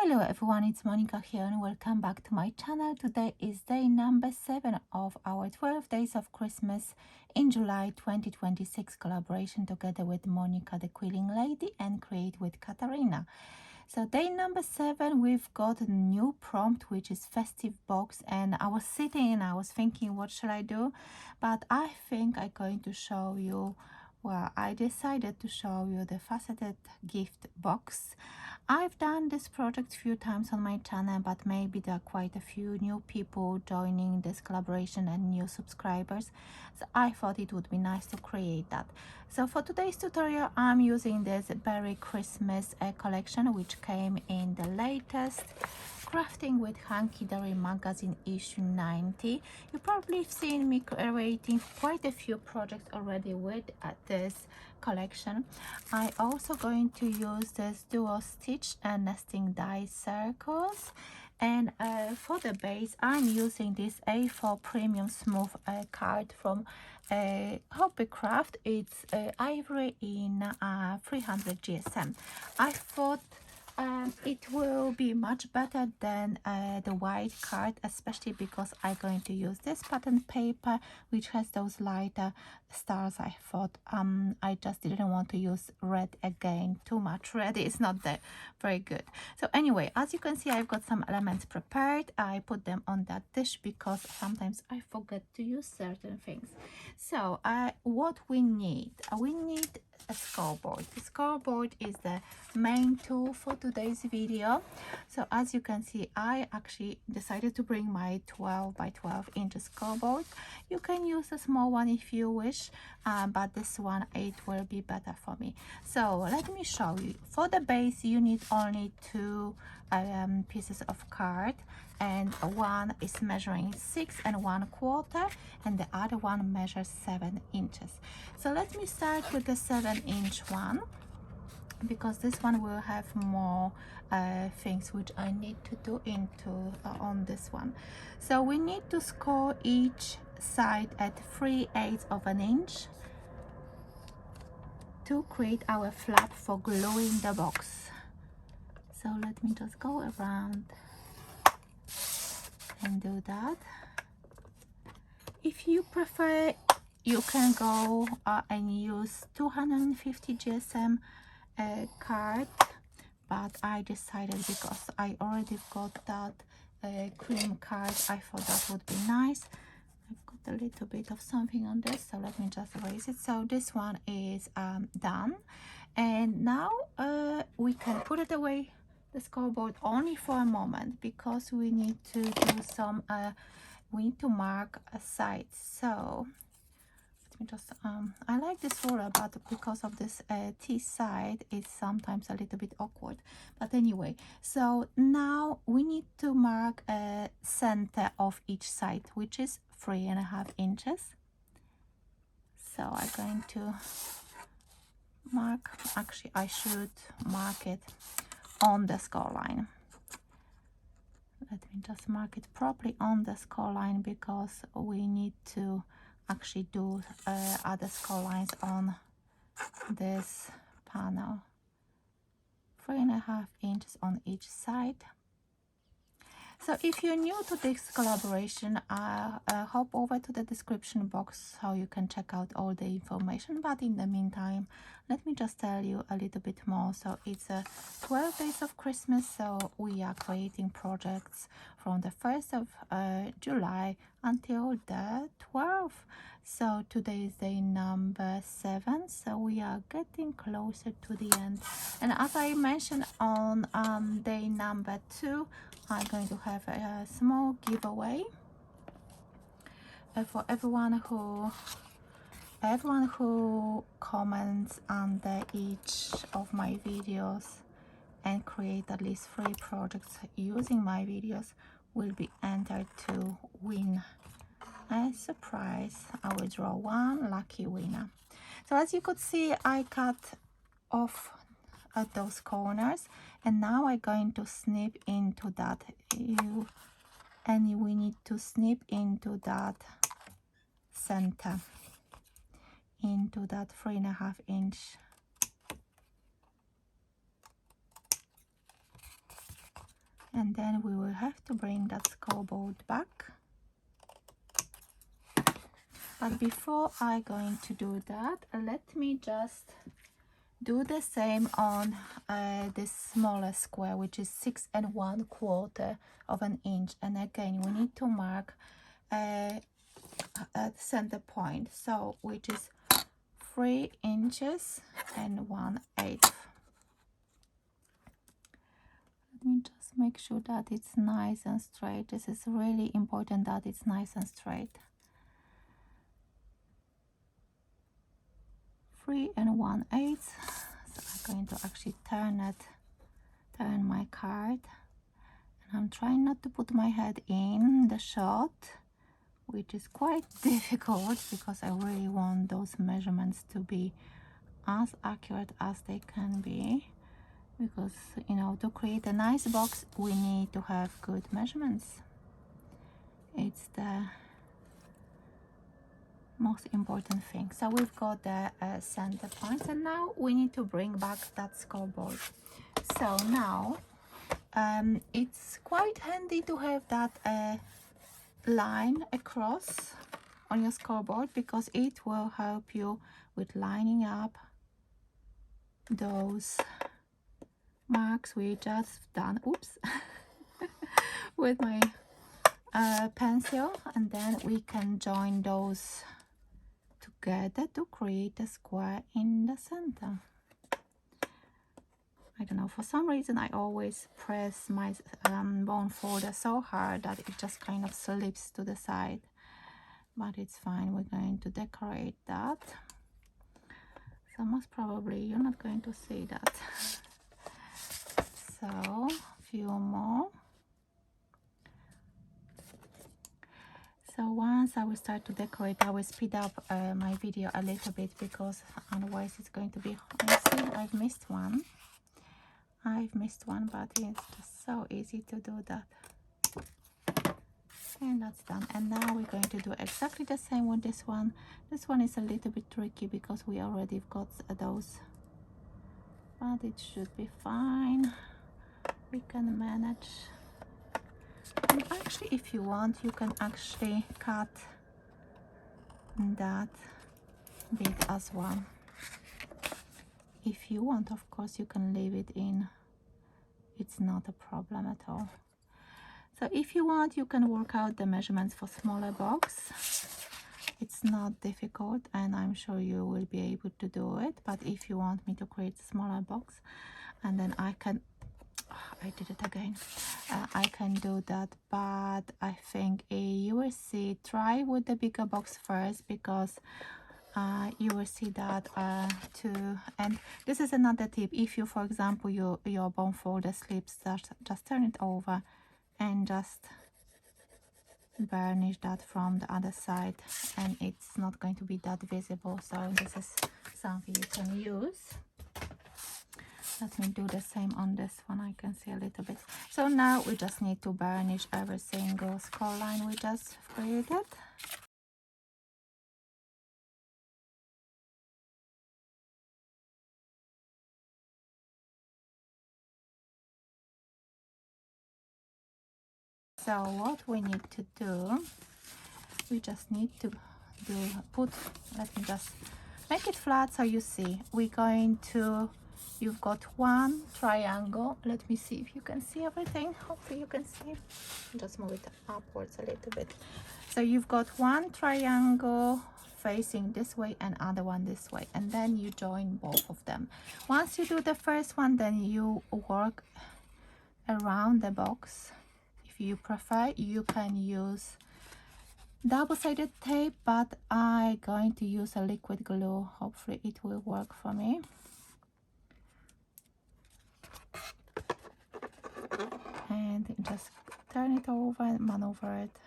Hello everyone, it's Monika here and welcome back to my channel. Today is day number 7 of our 12 days of Christmas in July 2026 collaboration together with Monika the Quilling Lady and Create with Katarina. So day number 7, we've got a new prompt which is festive box, and I was sitting and I was thinking what should I do, but I think I'm going to show you, well, I decided to show you the faceted gift box. I've done this project a few times on my channel, but maybe there are quite a few new people joining this collaboration and new subscribers, so I thought it would be nice to create that. So for today's tutorial I'm using this Berry Christmas collection, which came in the latest Crafting with Hanky Dory magazine issue 90. You probably have seen me creating quite a few projects already with this collection. I also going to use this dual stitch and nesting die circles, and for the base I'm using this A4 premium smooth card from papercraft. It's ivory in 300 GSM. I thought it will be much better than the white card, especially because I'm going to use this pattern paper which has those lighter stars. I thought I just didn't want to use red again. Too much red is not that very good. So anyway, as you can see, I've got some elements prepared. I put them on that dish because sometimes I forget to use certain things. So what we need a scoreboard. The scoreboard is the main tool for today's video. So as you can see, I actually decided to bring my 12 by 12 inch scoreboard. You can use a small one if you wish, but this one, it will be better for me. So let me show you. For the base you need only 2 pieces of card, and one is measuring 6 1/4 and the other one measures 7 inches. So let me start with the 7-inch one, because this one will have more things which I need to do on this one. So we need to score each side at 3/8 of an inch to create our flap for gluing the box. So let me just go around and do that. If you prefer, you can go and use 250 GSM card, but I decided, because I already got that cream card, I thought that would be nice. I've got a little bit of something on this, so let me just erase it. So this one is done, and now we can put it away, the scoreboard, only for a moment, because we need to do some we need to mark a side. So let me just I like this ruler, but because of this T side, it's sometimes a little bit awkward. But anyway, so now we need to mark a center of each side, which is 3.5 inches. So I'm going to mark, actually I should mark it on the score line. Let me just mark it properly on the score line, because we need to actually do other score lines on this panel. 3.5 inches on each side. So if you're new to this collaboration, hop over to the description box so you can check out all the information. But in the meantime, let me just tell you a little bit more. So it's 12 days of Christmas, so we are creating projects from the 1st of July until the 12th. So today is day number 7, so we are getting closer to the end. And as I mentioned on day number 2, I'm going to have a small giveaway for everyone who comments under each of my videos and create at least 3 projects using my videos will be entered to win a surprise. I will draw 1 lucky winner. So as you could see, I cut off at those corners, and now I'm going to snip into that, and we need to snip into that center, into that 3.5 inch. And then we will have to bring that scoreboard back. But before I going to do that, let me just do the same on this smaller square, which is 6 1/4 of an inch. And again, we need to mark a center point, so which is 3 inches and 1/8. Let me just make sure that it's nice and straight. This is really important that it's nice and straight. 3 1/8. So I'm going to actually turn my card, and I'm trying not to put my head in the shot, which is quite difficult because I really want those measurements to be as accurate as they can be, because you know, to create a nice box we need to have good measurements. It's the most important thing. So we've got the center points, and now we need to bring back that scoreboard. So now it's quite handy to have that line across on your scoreboard, because it will help you with lining up those marks we just done, oops, with my pencil, and then we can join those together to create a square in the center. I don't know, for some reason I always press my bone folder so hard that it just kind of slips to the side, but it's fine. We're going to decorate that, so most probably you're not going to see that. So a few more. So once I will start to decorate, I will speed up my video a little bit, because otherwise it's going to be, I see I've missed one, but it's just so easy to do that. And that's done. And now we're going to do exactly the same with this one. This one is a little bit tricky because we already got those, but it should be fine. We can manage. And actually, if you want, you can actually cut that bit as well. If you want, of course, you can leave it in. It's not a problem at all. So if you want, you can work out the measurements for smaller box. It's not difficult, and I'm sure you will be able to do it. But if you want me to create a smaller box, and then I can, I did it again, I can do that. But I think you will see, try with the bigger box first, because you will see that too. And this is another tip: if you, for example, your bone folder slips, just turn it over and just burnish that from the other side, and it's not going to be that visible. So this is something you can use. Let me do the same on this one. I can see a little bit. So now we just need to burnish every single score line we just created. So what we need to do, we just need to let me just make it flat so you see. We're going to, you've got one triangle. Let me see if you can see everything. Hopefully you can see. Just move it upwards a little bit. So you've got one triangle facing this way and other one this way, and then you join both of them. Once you do the first one, then you work around the box. If you prefer, you can use double-sided tape, but I'm going to use a liquid glue. Hopefully it will work for me. And just turn it over and maneuver it,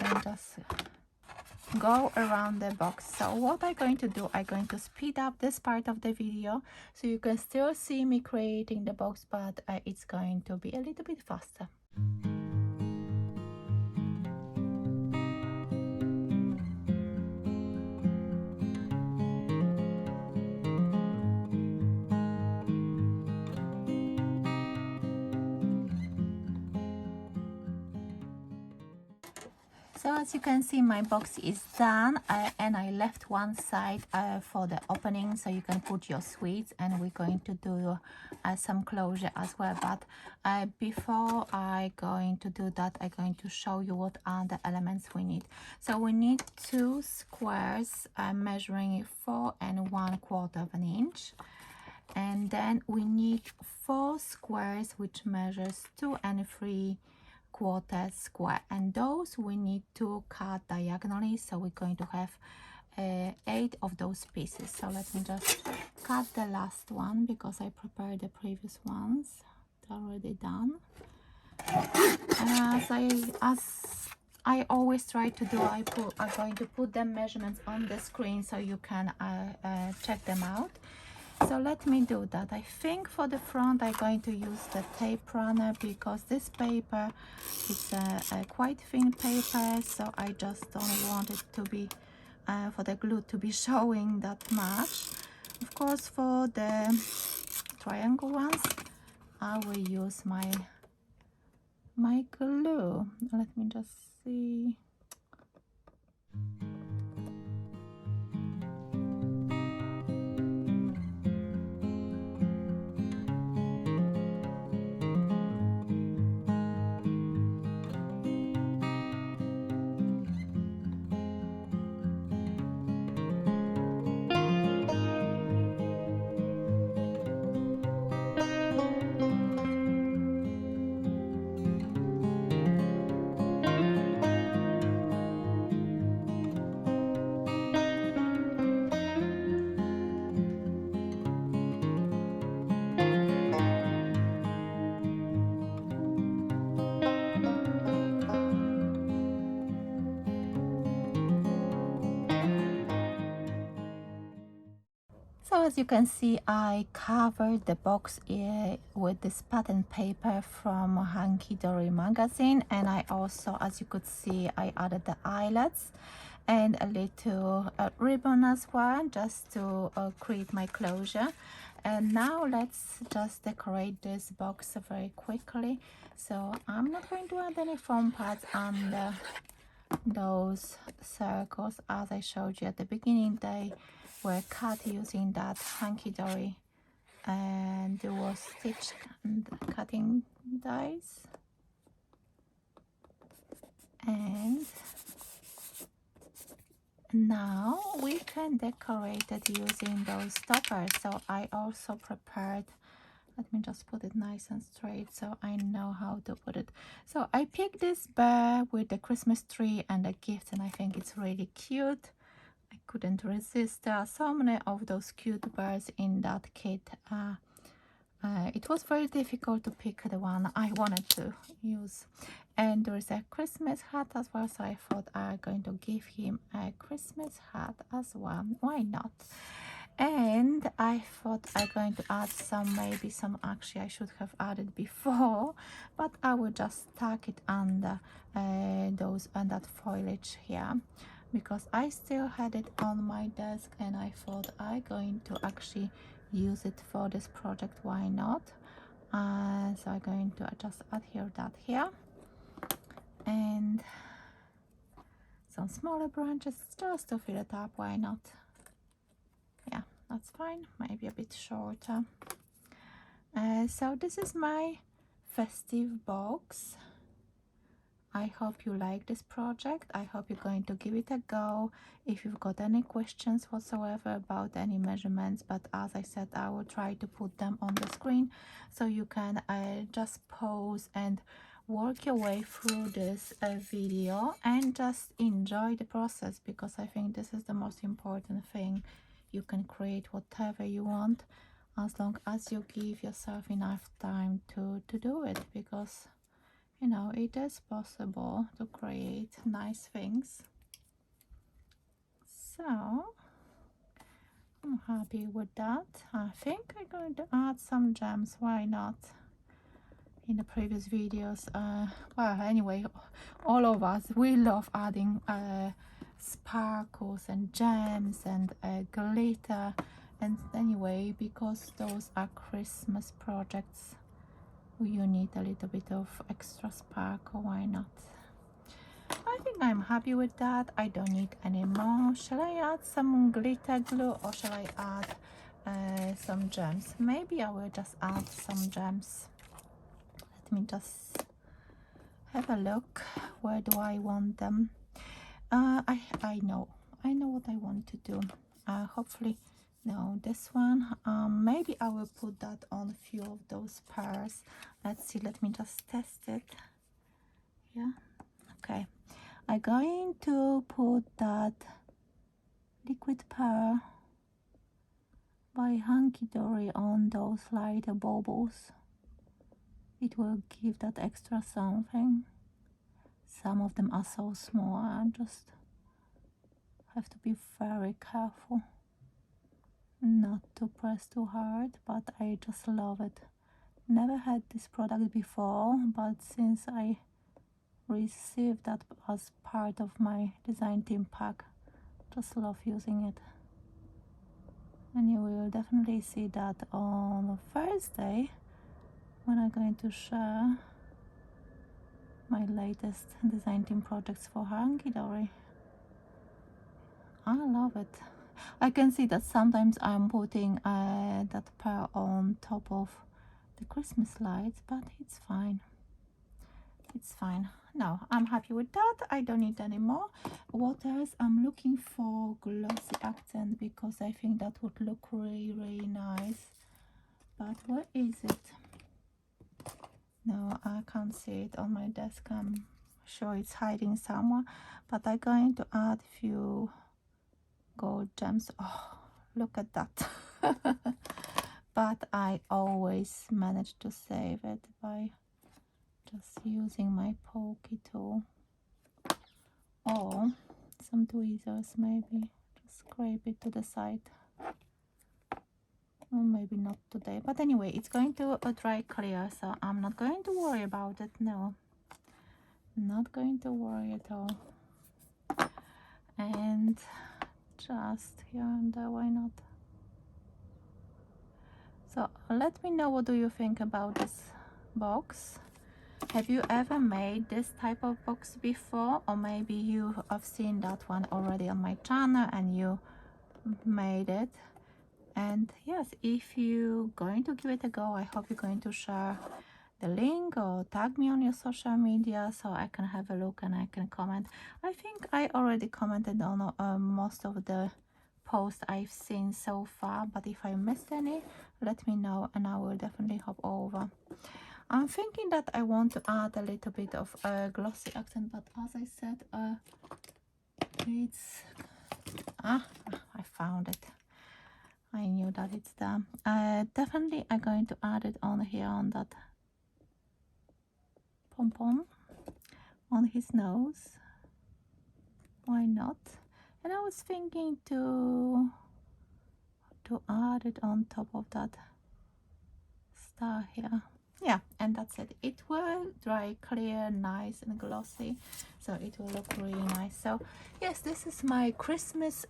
and just go around the box. So what I'm going to do, I'm going to speed up this part of the video so you can still see me creating the box, but it's going to be a little bit faster. So as you can see, my box is done, and I left one side for the opening, so you can put your sweets, and we're going to do some closure as well. But before I going to do that, I'm going to show you what are the elements we need. So we need 2 squares measuring 4 1/4 inch, and then we need 4 squares which measures 2 3/4 square, and those we need to cut diagonally, so we're going to have 8 of those pieces. So let me just cut the last one because I prepared the previous ones. They're already done. As I always try to do, I'm going to put the measurements on the screen so you can check them out. So let me do that. I think for the front I'm going to use the paperMona because this paper is a quite thin paper, so I just don't want it to be for the glue to be showing that much. Of course, for the triangle ones I will use my glue. Let me just see. So as you can see, I covered the box with this pattern paper from Hanky Dory magazine, and I also, as you could see, I added the eyelets and a little ribbon as well, just to create my closure. And now let's just decorate this box very quickly. So I'm not going to add any foam pads under those circles. As I showed you at the beginning, they were cut using that Hanky Dory and there was stitch and cutting dies. And now we can decorate it using those stoppers. So I also prepared, let me just put it nice and straight so I know how to put it. So I picked this bear with the Christmas tree and a gift, and I think it's really cute. I couldn't resist. There are so many of those cute bears in that kit. It was very difficult to pick the one I wanted to use. And there is a Christmas hat as well, so I thought I'm going to give him a Christmas hat as well. Why not? And I thought I'm going to add maybe some, actually I should have added before, but I will just tuck it under that foliage here, because I still had it on my desk and I thought I'm going to actually use it for this project. Why not? So I'm going to just adhere that here, and some smaller branches just to fill it up. Why not? Yeah, that's fine. Maybe a bit shorter. So this is my festive box. I hope you like this project. I hope you're going to give it a go. If you've got any questions whatsoever about any measurements, but as I said, I will try to put them on the screen so you can just pause and work your way through this video and just enjoy the process, because I think this is the most important thing. You can create whatever you want as long as you give yourself enough time to do it, because you know, it is possible to create nice things. So I'm happy with that. I think I'm going to add some gems. Why not? In the previous videos, well, anyway, all of us, we love adding sparkles and gems and glitter. And anyway, because those are Christmas projects, you need a little bit of extra sparkle. Why not? I think I'm happy with that. I don't need any more. Shall I add some glitter glue or shall I add some gems? Maybe I will just add some gems. Let me just have a look. Where do I want them? I know what I want to do. Hopefully, no, this one. Maybe I will put that on a few of those pearls. Let's see. Let me just test it. Yeah. Okay. I'm going to put that liquid pearl by Hunky Dory on those lighter bubbles. It will give that extra something. Some of them are so small. I just have to be very careful not to press too hard, but I just love it. Never had this product before, but since I received that as part of my design team pack, just love using it. And you will definitely see that on Thursday when I'm going to share my latest design team projects for Hunky Dory. I love it. I can see that sometimes I'm putting that pearl on top of the Christmas lights, but it's fine. It's fine. No, I'm happy with that. I don't need any more. What else? I'm looking for glossy accent because I think that would look really, really nice. But where is it? No, I can't see it on my desk. I'm sure it's hiding somewhere. But I'm going to add a few gold gems. Oh, look at that. But I always manage to save it by just using my pokey tool or some tweezers. Maybe just scrape it to the side, or maybe not today, but anyway, it's going to dry clear, so I'm not going to worry about it. No, not going to worry at all. And just here and there, why not? So let me know, what do you think about this box? Have you ever made this type of box before, or maybe you have seen that one already on my channel and you made it? And yes, if you're going to give it a go, I hope you're going to share the link or tag me on your social media so I can have a look and I can comment. I think I already commented on most of the posts I've seen so far, but if I missed any, let me know and I will definitely hop over. I'm thinking that I want to add a little bit of a glossy accent, but as I said, it's I found it. I knew that it's there. Definitely I'm going to add it on here on that pom-pom on his nose. Why not? And I was thinking to add it on top of that star here. Yeah, and that's it. It will dry clear, nice and glossy, so it will look really nice. So yes, this is my Christmas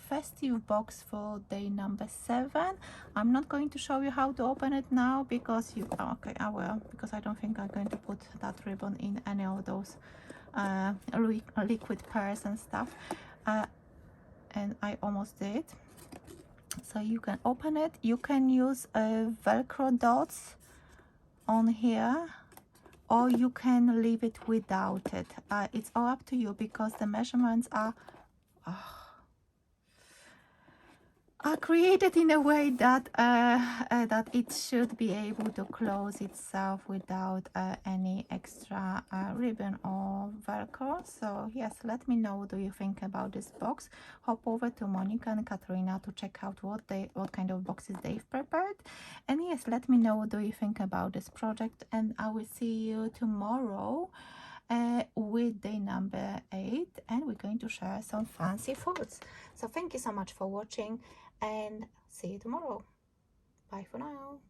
festive box for day number 7. I'm not going to show you how to open it now because okay, I will, because I don't think I'm going to put that ribbon in any of those liquid pearls and stuff, and I almost did. So you can open it. You can use Velcro dots on here, or you can leave it without it. It's all up to you because the measurements are created in a way that that it should be able to close itself without any extra ribbon or Velcro. So yes, let me know, what do you think about this box? Hop over to Monika and Katarina to check out what kind of boxes they've prepared. And yes, let me know, what do you think about this project, and I will see you tomorrow with day number 8, and we're going to share some fancy foods. So thank you so much for watching and see you tomorrow. Bye for now.